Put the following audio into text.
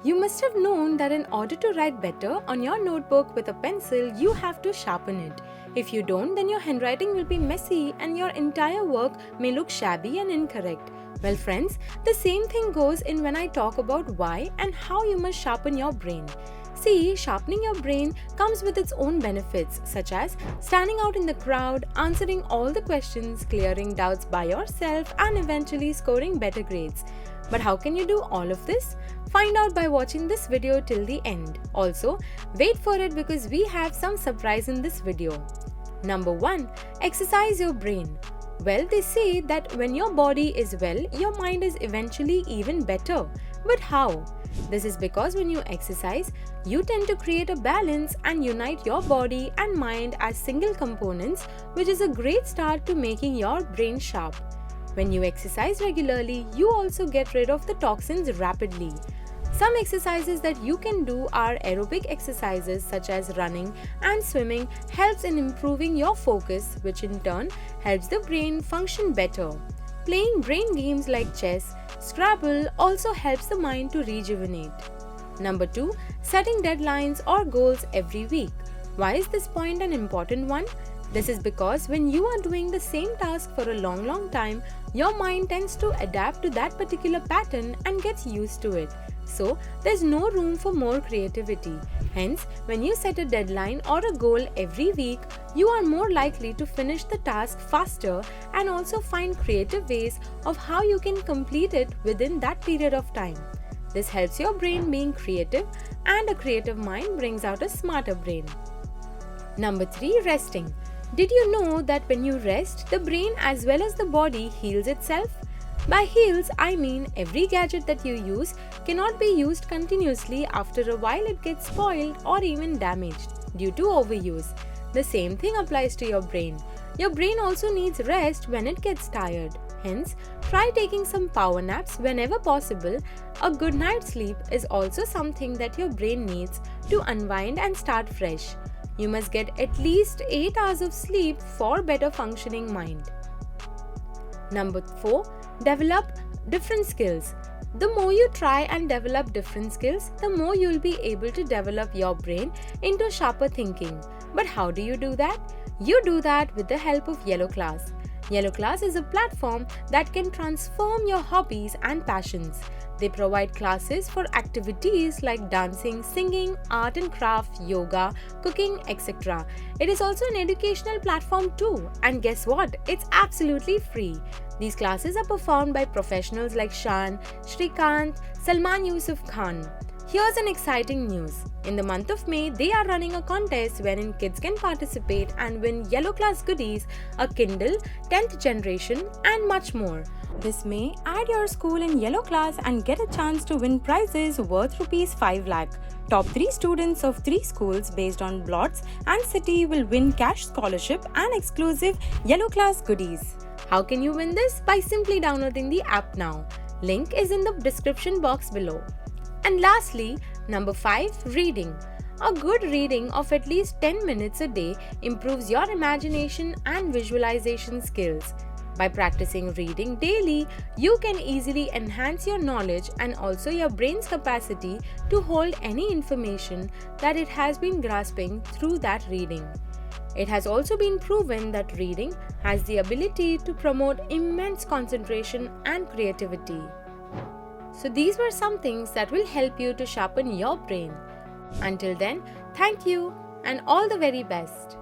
You must have known that in order to write better on your notebook with a pencil, you have to sharpen it. If you don't, then your handwriting will be messy and your entire work may look shabby and incorrect. Well friends, the same thing goes in when I talk about why and how you must sharpen your brain. See, sharpening your brain comes with its own benefits, such as standing out in the crowd, answering all the questions, clearing doubts by yourself, and eventually scoring better grades. But how can you do all of this? Find out by watching this video till the end. Also, wait for it because we have some surprise in this video. Number 1. Exercise your brain. Well, they say that when your body is well, your mind is eventually even better. But how? This is because when you exercise, you tend to create a balance and unite your body and mind as single components, which is a great start to making your brain sharp. When you exercise regularly, you also get rid of the toxins rapidly. Some exercises that you can do are aerobic exercises such as running and swimming helps in improving your focus, which in turn helps the brain function better. Playing brain games like chess, Scrabble also helps the mind to rejuvenate. Number 2. Setting deadlines or goals every week. Why is this point an important one? This is because when you are doing the same task for a long time, your mind tends to adapt to that particular pattern and gets used to it. So, there's no room for more creativity. Hence, when you set a deadline or a goal every week, you are more likely to finish the task faster and also find creative ways of how you can complete it within that period of time. This helps your brain being creative, and a creative mind brings out a smarter brain. Number 3. Resting. Did you know that when you rest, the brain as well as the body heals itself? By heals, I mean every gadget that you use cannot be used continuously. After a while it gets spoiled or even damaged due to overuse. The same thing applies to your brain. Your brain also needs rest when it gets tired. Hence, try taking some power naps whenever possible. A good night's sleep is also something that your brain needs to unwind and start fresh. You must get at least 8 hours of sleep for better functioning mind. Number 4. Develop different skills. The more you try and develop different skills, the more you'll be able to develop your brain into sharper thinking. But how do you do that? You do that with the help of 𝗖𝗲𝗀𝗀𝗀. 𝗖𝗲𝗀𝗀𝗀 is a platform that can transform your hobbies and passions. They provide classes for activities like dancing, singing, art and craft, yoga, cooking, etc. It is also an educational platform too. And guess what? It's absolutely free. These classes are performed by professionals like Shan, Shrikant, Salman Yusuf Khan. Here's an exciting news. In the month of May, they are running a contest wherein kids can participate and win 𝗖𝗲𝗀 goodies, a Kindle, 10th generation and much more. This May, add your school in 𝗖𝗲𝗀 and get a chance to win prizes worth Rs.5 Lac. Top 3 students of 3 schools based on blocks and city will win cash scholarship and exclusive 𝗖𝗲𝗀 goodies. How can you win this? By simply downloading the app now. Link is in the description box below. And lastly, number 5. Reading. A good reading of at least 10 minutes a day improves your imagination and visualization skills. By practicing reading daily, you can easily enhance your knowledge and also your brain's capacity to hold any information that it has been grasping through that reading. It has also been proven that reading has the ability to promote immense concentration and creativity. So these were some things that will help you to sharpen your brain. Until then, thank you and all the very best.